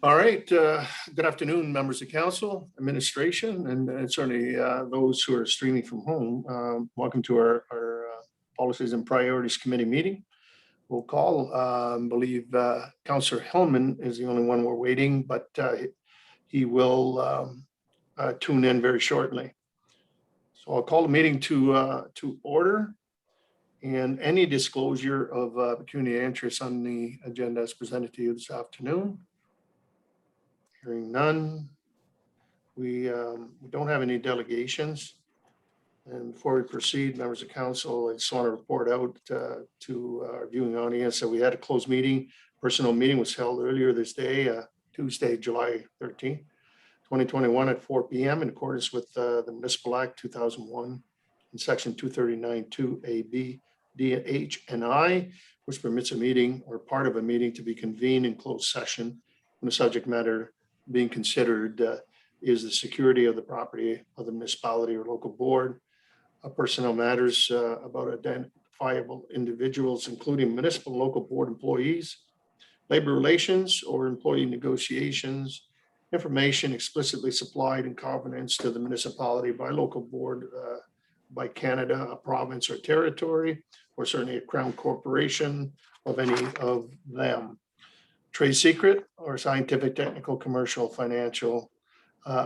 All right. Good afternoon, members of council, administration, and certainly those who are streaming from home. Welcome to our Policies and Priorities Committee meeting. We'll call, believe Councillor Hellman is the only one we're waiting, but he will tune in very shortly. So I'll call the meeting to order, and any disclosure of pecuniary interest on the agenda is presented to you this afternoon. Hearing none, we don't have any delegations. And before we proceed, members of council, I just want to report out to our viewing audience that we had a closed meeting. Personnel meeting was held earlier this day, Tuesday, July 13th, 2021 at 4 p.m. in accordance with the Municipal Act 2001 and Section 239(2)(a)(b), D, H, and I, which permits a meeting or part of a meeting to be convened in closed session when the subject matter being considered is the security of the property of the municipality or local board, personnel matters about identifiable individuals, including municipal and local board employees, labor relations or employee negotiations, information explicitly supplied in confidence to the municipality by local board, by Canada, a province or territory, or certainly a crown corporation of any of them. Trade secret or scientific, technical, commercial, financial,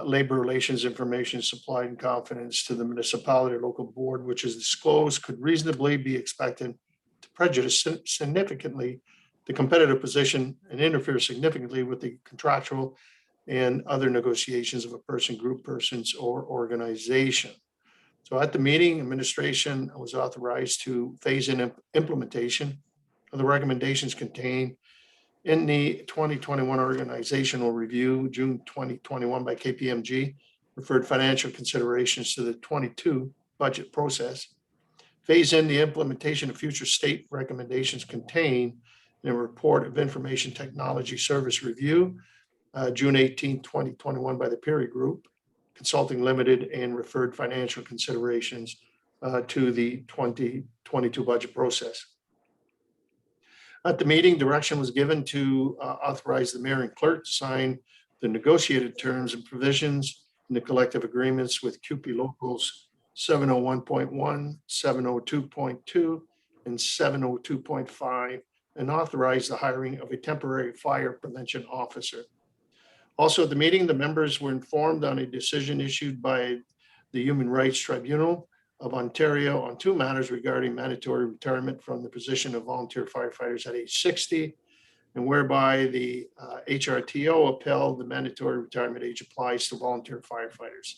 labor relations information supplied in confidence to the municipality or local board, which is disclosed, could reasonably be expected to prejudice significantly the competitive position and interfere significantly with the contractual and other negotiations of a person, group, persons, or organization. So at the meeting, administration was authorized to phase in implementation of the recommendations contained in the 2021 organizational review, June 2021 by KPMG, referred financial considerations to the 22 budget process, phase in the implementation of future state recommendations contained in a report of information technology service review, June 18, 2021 by the Peary Group, Consulting Limited, and referred financial considerations to the 2022 budget process. At the meeting, direction was given to authorize the mayor and clerk to sign the negotiated terms and provisions in the collective agreements with CUPE Locals 701.1, 702.2, and 702.5, and authorize the hiring of a temporary fire prevention officer. Also at the meeting, the members were informed on a decision issued by the Human Rights Tribunal of Ontario on two matters regarding mandatory retirement from the position of volunteer firefighters at age 60, and whereby the HRTO upheld the mandatory retirement age applies to volunteer firefighters.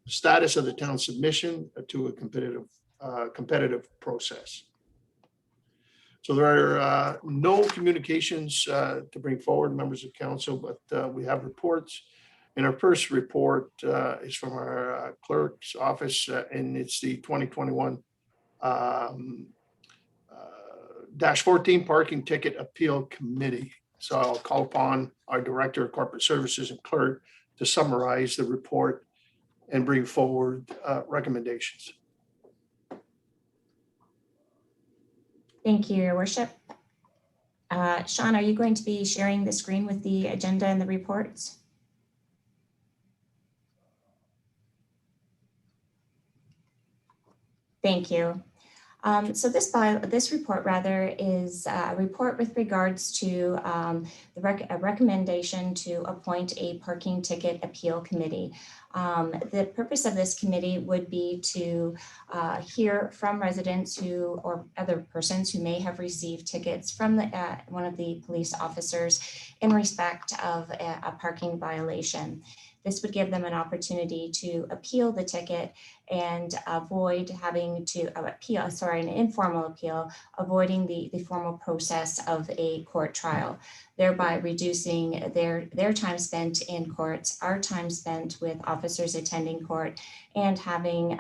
The status of the town submission to a competitive process. So there are no communications to bring forward, members of council, but we have reports. And our first report is from our clerk's office, and it's the 2021 -14 Parking Ticket Appeal Committee. So I'll call upon our Director of Corporate Services and clerk to summarize the report and bring forward recommendations. Thank you, Your Worship. Sean, are you going to be sharing the screen with the agenda and the reports? Thank you. So this report rather is a report with regards to a recommendation to appoint a parking ticket appeal committee. The purpose of this committee would be to hear from residents who or other persons who may have received tickets from one of the police officers in respect of a parking violation. This would give them an opportunity to appeal the ticket and avoid having to an informal appeal, avoiding the formal process of a court trial, thereby reducing their time spent in courts, our time spent with officers attending court, and having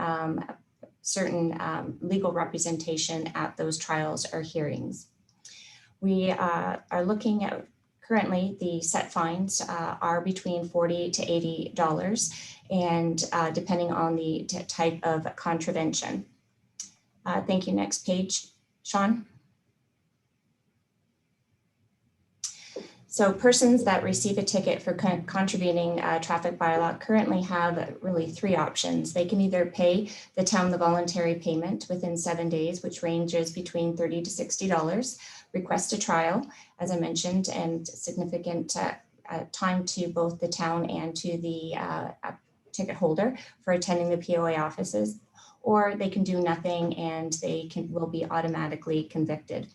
certain legal representation at those trials or hearings. We are looking at currently, the set fines are between $40 to $80, and depending on the type of contravention. Thank you. Next page, Sean. So persons that receive a ticket for contravening traffic bylaw currently have really three options. They can either pay the town the voluntary payment within 7 days, which ranges between $30 to $60, request a trial, as I mentioned, and significant time to both the town and to the ticket holder for attending the POA offices, or they can do nothing and they will be automatically convicted.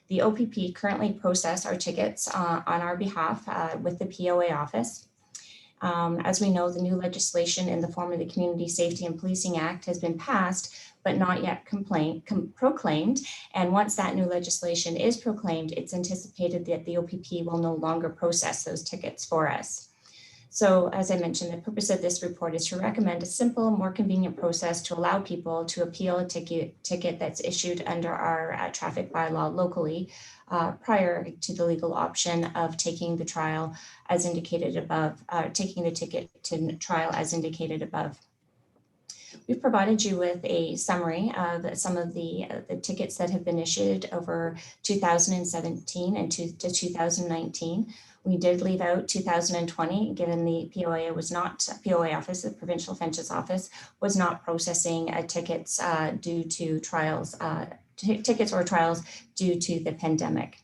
The OPP currently process our tickets on our behalf with the POA office. As we know, the new legislation in the form of the Community Safety and Policing Act has been passed, but not yet proclaimed. And once that new legislation is proclaimed, it's anticipated that the OPP will no longer process those tickets for us. So as I mentioned, the purpose of this report is to recommend a simple, more convenient process to allow people to appeal a ticket that's issued under our traffic bylaw locally prior to the legal option of taking the trial as indicated above, taking the ticket to trial as indicated above. We've provided you with a summary of some of the tickets that have been issued over 2017 and to 2019. We did leave out 2020, given the POA office, the Provincial Offences Office, was not processing tickets due to trials, tickets or trials due to the pandemic.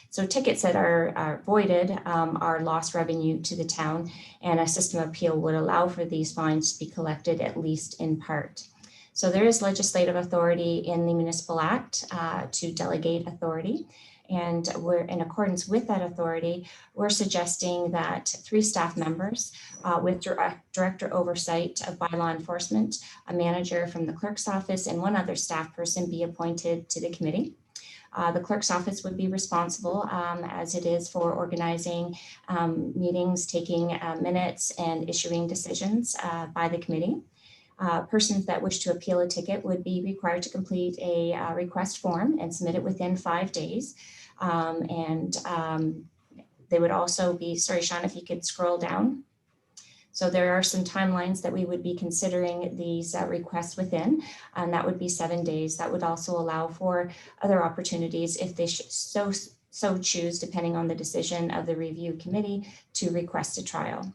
So tickets that are voided are lost revenue to the town, and a system of appeal would allow for these fines to be collected at least in part. So there is legislative authority in the Municipal Act to delegate authority. And we're in accordance with that authority, we're suggesting that 3 staff members with director oversight of bylaw enforcement, a manager from the clerk's office, and 1 other staff person be appointed to the committee. The clerk's office would be responsible as it is for organizing meetings, taking minutes, and issuing decisions by the committee. Persons that wish to appeal a ticket would be required to complete a request form and submit it within 5 days. They would also be, sorry, Sean, if you could scroll down. So there are some timelines that we would be considering these requests within, and that would be 7 days. That would also allow for other opportunities if they so choose, depending on the decision of the review committee, to request a trial.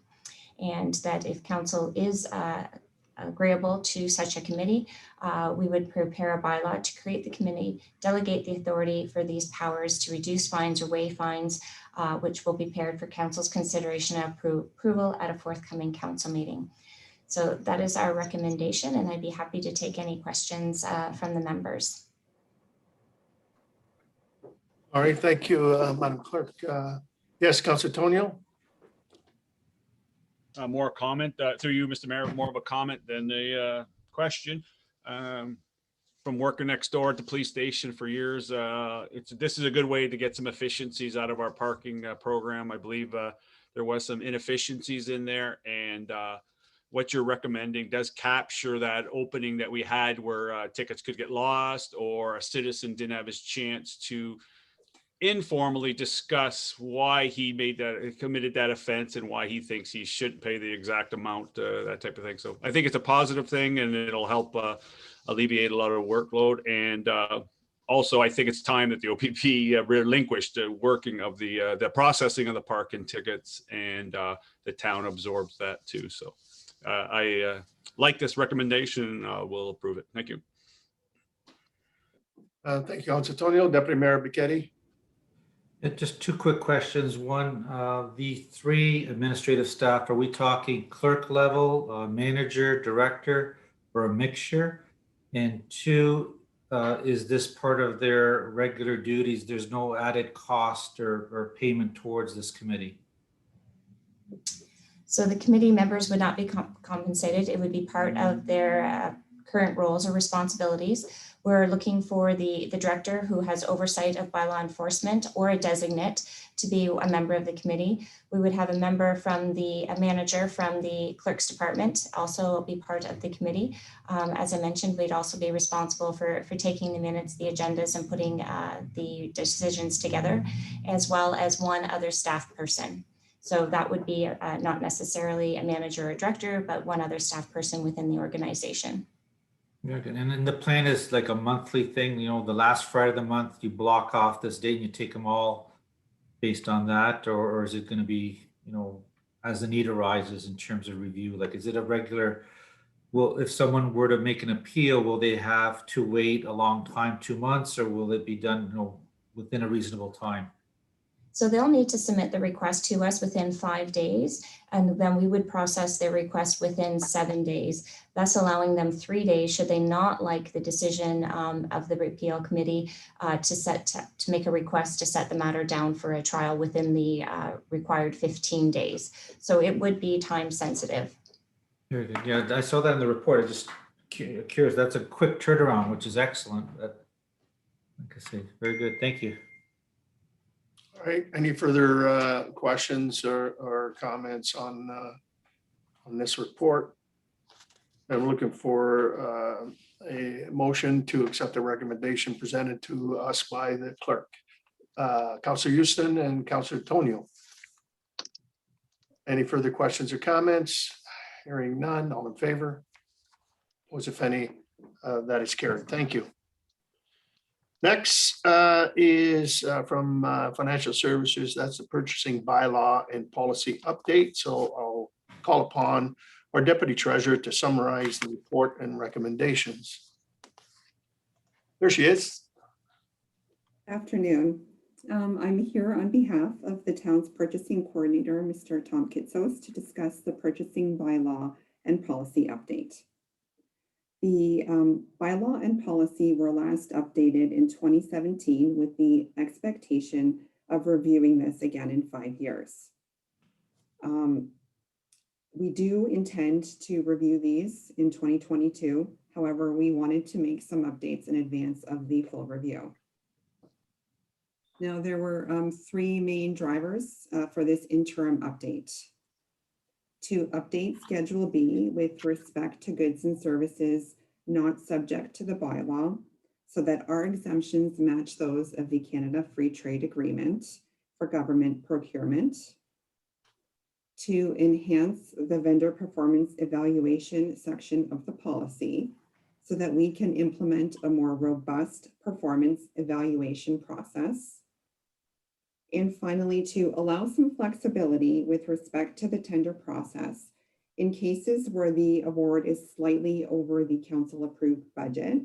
And that if council is agreeable to such a committee, we would prepare a bylaw to create the committee, delegate the authority for these powers to reduce fines or waive fines, which will be prepared for council's consideration and approval at a forthcoming council meeting. So that is our recommendation, and I'd be happy to take any questions from the members. All right, thank you, Madam Clerk. Yes, Councilor Tonio? More a comment through you, Mr. Mayor, more of a comment than a question. From working next door at the police station for years, this is a good way to get some efficiencies out of our parking program. I believe there was some inefficiencies in there, and what you're recommending does capture that opening that we had where tickets could get lost or a citizen didn't have his chance to informally discuss why he committed that offense and why he thinks he shouldn't pay the exact amount, that type of thing. So I think it's a positive thing, and it'll help alleviate a lot of workload. And also, I think it's time that the OPP relinquished the working of the processing of the parking tickets, and the town absorbs that too. So I like this recommendation. We'll approve it. Thank you. Thank you, Councilor Tonio. Deputy Mayor Bichetti? Just 2 quick questions. One, the 3 administrative staff, are we talking clerk level, manager, director, or a mixture? And 2, is this part of their regular duties? There's no added cost or payment towards this committee? So the committee members would not be compensated. It would be part of their current roles or responsibilities. We're looking for the director who has oversight of bylaw enforcement or a designate to be a member of the committee. We would have a member from a manager from the clerk's department also be part of the committee. As I mentioned, we'd also be responsible for taking the minutes, the agendas, and putting the decisions together, as well as 1 other staff person. So that would be not necessarily a manager or director, but 1 other staff person within the organization. Okay. And then the plan is like a monthly thing, the last Friday of the month, you block off this date and you take them all based on that, or is it going to be, as the need arises in terms of review? Like, is it a regular, well, if someone were to make an appeal, will they have to wait a long time, 2 months, or will it be done, within a reasonable time? So they'll need to submit the request to us within 5 days, and then we would process their request within 7 days, thus allowing them 3 days, should they not like the decision of the repeal committee, to make a request to set the matter down for a trial within the required 15 days. So it would be time sensitive. Very good. Yeah, I saw that in the report. I just curious. That's a quick turnaround, which is excellent. Like I say, very good. Thank you. All right, any further questions or comments on this report? I'm looking for a motion to accept the recommendation presented to us by the clerk. Councillor Houston and Councillor Tonio. Any further questions or comments? Hearing none, all in favor? Opposed, if any, that is carried. Thank you. Next is from Financial Services. That's the purchasing bylaw and policy update. So I'll call upon our Deputy Treasurer to summarize the report and recommendations. There she is. Afternoon. I'm here on behalf of the town's purchasing coordinator, Mr. Tom Kitsos, to discuss the purchasing bylaw and policy update. The bylaw and policy were last updated in 2017 with the expectation of reviewing this again in 5 years. We do intend to review these in 2022. However, we wanted to make some updates in advance of the full review. Now, there were 3 main drivers for this interim update. To update Schedule B with respect to goods and services not subject to the bylaw, so that our exemptions match those of the Canada Free Trade Agreement for government procurement. To enhance the vendor performance evaluation section of the policy, so that we can implement a more robust performance evaluation process. And finally, to allow some flexibility with respect to the tender process in cases where the award is slightly over the council approved budget,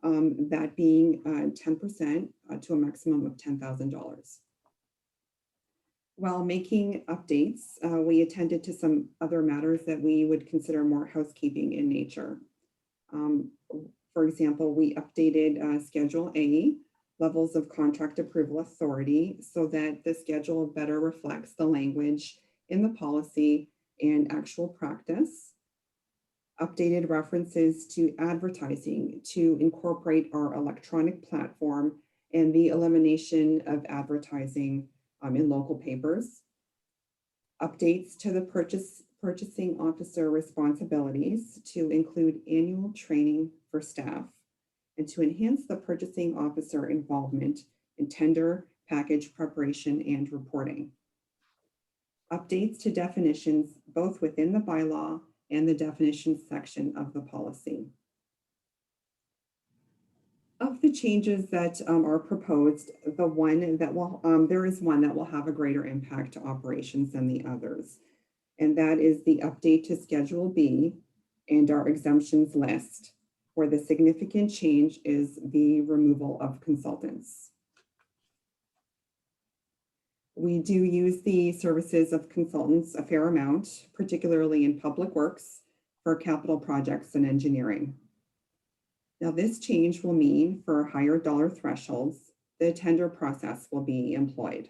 that being 10% to a maximum of $10,000. While making updates, we attended to some other matters that we would consider more housekeeping in nature. For example, we updated Schedule A, levels of contract approval authority, so that the schedule better reflects the language in the policy and actual practice. Updated references to advertising to incorporate our electronic platform and the elimination of advertising in local papers. Updates to the purchasing officer responsibilities to include annual training for staff, and to enhance the purchasing officer involvement in tender, package preparation, and reporting. Updates to definitions both within the bylaw and the definitions section of the policy. Of the changes that are proposed, there is one that will have a greater impact to operations than the others, and that is the update to Schedule B and our exemptions list, where the significant change is the removal of consultants. We do use the services of consultants a fair amount, particularly in public works, for capital projects and engineering. Now, this change will mean for higher dollar thresholds, the tender process will be employed,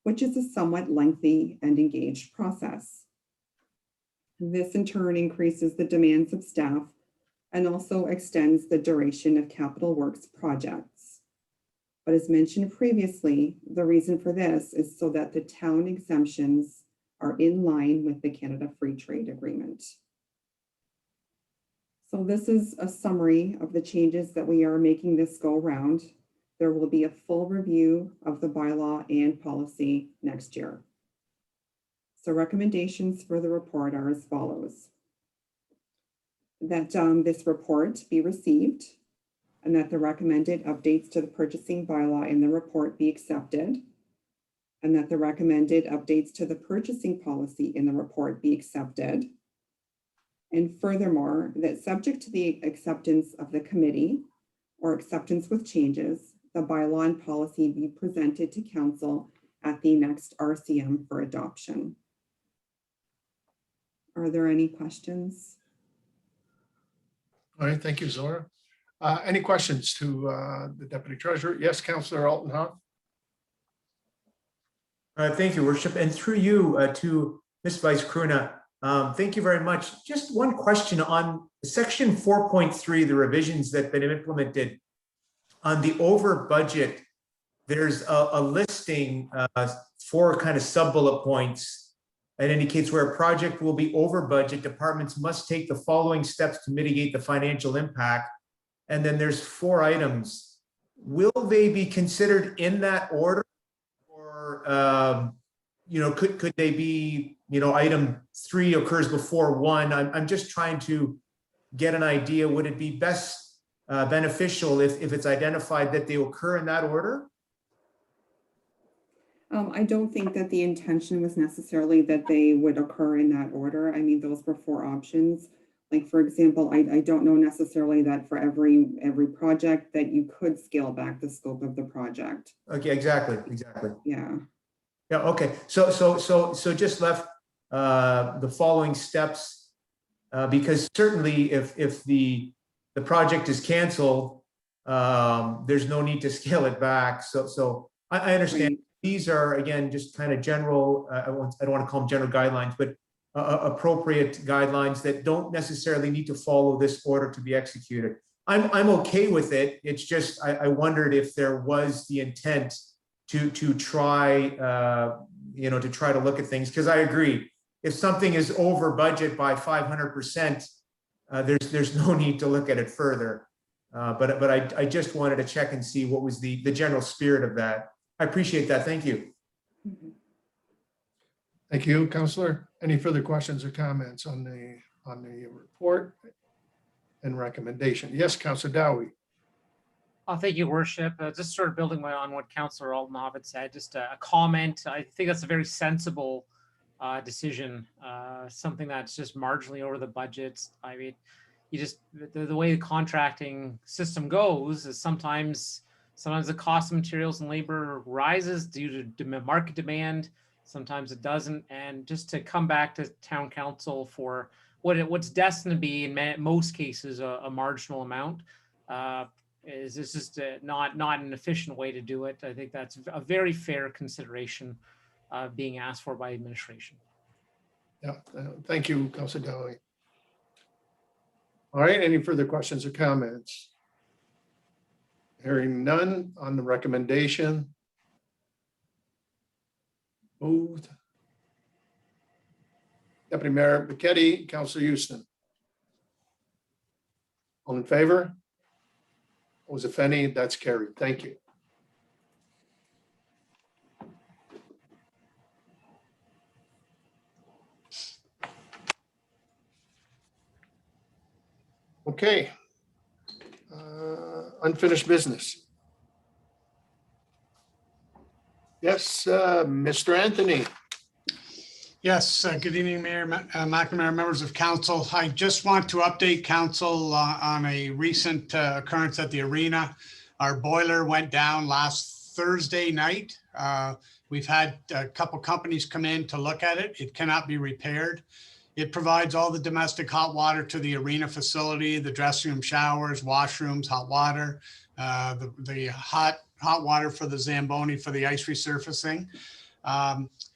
which is a somewhat lengthy and engaged process. This in turn increases the demands of staff and also extends the duration of capital works projects. But as mentioned previously, the reason for this is so that the town exemptions are in line with the Canada Free Trade Agreement. So this is a summary of the changes that we are making this go round. There will be a full review of the bylaw and policy next year. So recommendations for the report are as follows. That this report be received, and that the recommended updates to the purchasing bylaw in the report be accepted, and that the recommended updates to the purchasing policy in the report be accepted. And furthermore, that subject to the acceptance of the committee or acceptance with changes, the bylaw and policy be presented to council at the next RCM for adoption. Are there any questions? All right, thank you, Zora. Any questions to the Deputy Treasurer? Yes, Councillor Alton Hoff. Thank you, Worship. And through you to Ms. Vice Cruna, thank you very much. Just one question on section 4.3, the revisions that have been implemented on the over budget. There's a listing for kind of sub bullet points. It indicates where a project will be over budget, departments must take the following steps to mitigate the financial impact. And then there's 4 items. Will they be considered in that order? Or, you know, could they be, you know, item 3 occurs before 1? I'm just trying to get an idea. Would it be best beneficial if it's identified that they occur in that order? I don't think that the intention was necessarily that they would occur in that order. I mean, those were 4 options. Like, for example, I don't know necessarily that for every project that you could scale back the scope of the project. Okay, exactly. Yeah. Yeah, okay. So just left the following steps, because certainly if the project is canceled, there's no need to scale it back. So I understand. Right. These are, again, just kind of general, I don't want to call them general guidelines, but appropriate guidelines that don't necessarily need to follow this order to be executed. I'm okay with it. It's just, I wondered if there was the intent to try, you know, to try to look at things, because I agree. If something is over budget by 500%, there's no need to look at it further. But I just wanted to check and see what was the general spirit of that. I appreciate that. Thank you. Thank you, Councillor. Any further questions or comments on the report and recommendation? Yes, Councillor Dowie. Thank you, Worship. Just sort of building on what Councillor Alton Hoff had said, just a comment. I think that's a very sensible decision, something that's just marginally over the budget. I mean, you just, the way the contracting system goes is sometimes the cost of materials and labor rises due to market demand. Sometimes it doesn't. And just to come back to town council for what's destined to be in most cases a marginal amount, is this just not an efficient way to do it. I think that's a very fair consideration being asked for by administration. Yeah, thank you, Councillor Dowie. All right, any further questions or comments? Hearing none on the recommendation. Moved. Deputy Mayor Bichetti, Councillor Houston. All in favor? Was if any, that's carried. Thank you. Okay. Unfinished business. Yes, Mr. Anthony. Yes, good evening, Mayor McNamara, members of council. I just want to update council on a recent occurrence at the arena. Our boiler went down last Thursday night. We've had a couple companies come in to look at it. It cannot be repaired. It provides all the domestic hot water to the arena facility, the dressing room, showers, washrooms, hot water, the hot water for the Zamboni for the ice resurfacing.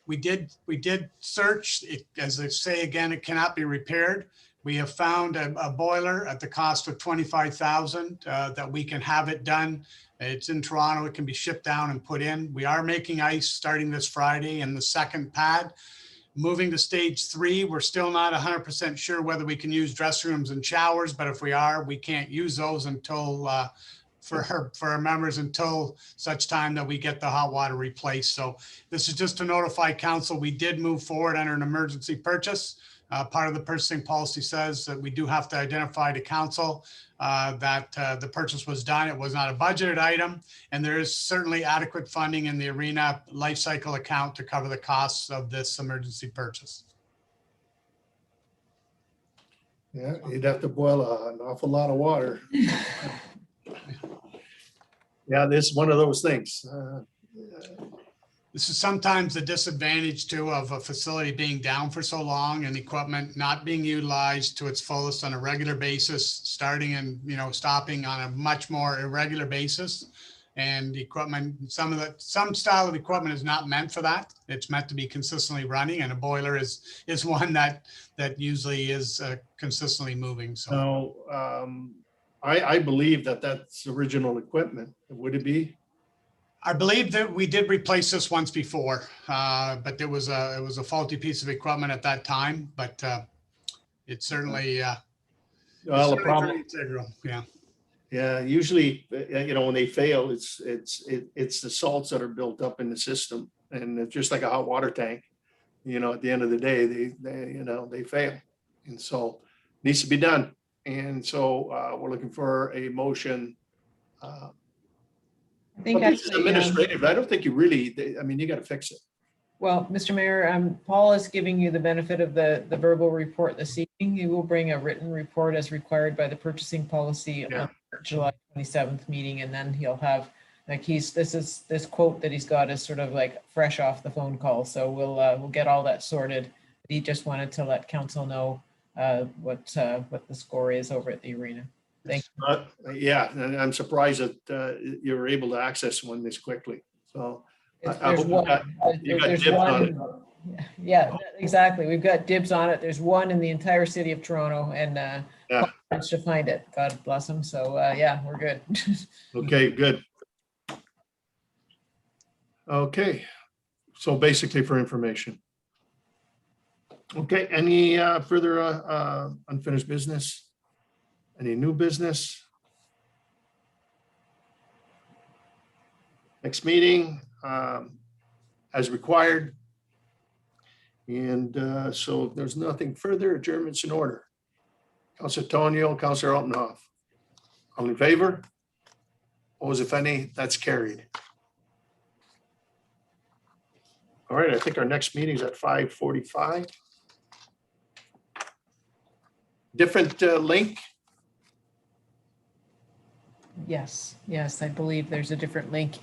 We did search it, as I say again, it cannot be repaired. We have found a boiler at the cost of $25,000 that we can have it done. It's in Toronto. It can be shipped down and put in. We are making ice starting this Friday in the second pad. Moving to stage 3, we're still not 100% sure whether we can use dressing rooms and showers, but if we are, we can't use those until for our members until such time that we get the hot water replaced. So this is just to notify council, we did move forward under an emergency purchase. Part of the purchasing policy says that we do have to identify to council that the purchase was done. It was not a budgeted item, and there is certainly adequate funding in the arena life cycle account to cover the costs of this emergency purchase. Yeah, you'd have to boil an awful lot of water. Yeah, this is one of those things. This is sometimes the disadvantage too of a facility being down for so long and equipment not being utilized to its fullest on a regular basis, starting and, stopping on a much more irregular basis. And equipment, some style of equipment is not meant for that. It's meant to be consistently running, and a boiler is one that usually is consistently moving. So Now, I believe that that's original equipment. Would it be? I believe that we did replace this once before, but it was a faulty piece of equipment at that time. But it's certainly Well, the very problem, integral. Yeah. yeah, usually, when they fail, it's the salts that are built up in the system, and it's just like a hot water tank. At the end of the day, they fail, and so it needs to be done. And so we're looking for a motion. I think But this is actually, administrative. I don't think you really, you got to fix it. well, Mr. Mayor, Paul is giving you the benefit of the verbal report this evening. He will bring a written report as required by the purchasing policy Yeah. on July 27th meeting, and then he'll have, this quote that he's got is sort of like fresh off the phone call. So we'll get all that sorted. He just wanted to let council know what the score is over at the arena. Thank Yeah, and I'm surprised that you were able to access one this quickly. So I There's hope one. you got There's dibs on it. one. Yeah, exactly. We've got dibs on it. There's one in the entire city of Toronto, and Yeah. Paul managed to find it. God bless him. So yeah, we're good. Okay, good. Okay, so basically for information. Okay, any further unfinished business? Any new business? Next meeting as required. And so if there's nothing further, adjournment's in order. Councilor Tonio, Councilor Altenhoff. All in favor? Opposed, if any, that's carried. All right, I think our next meeting is at 5:45. Different link. Yes, I believe there's a different link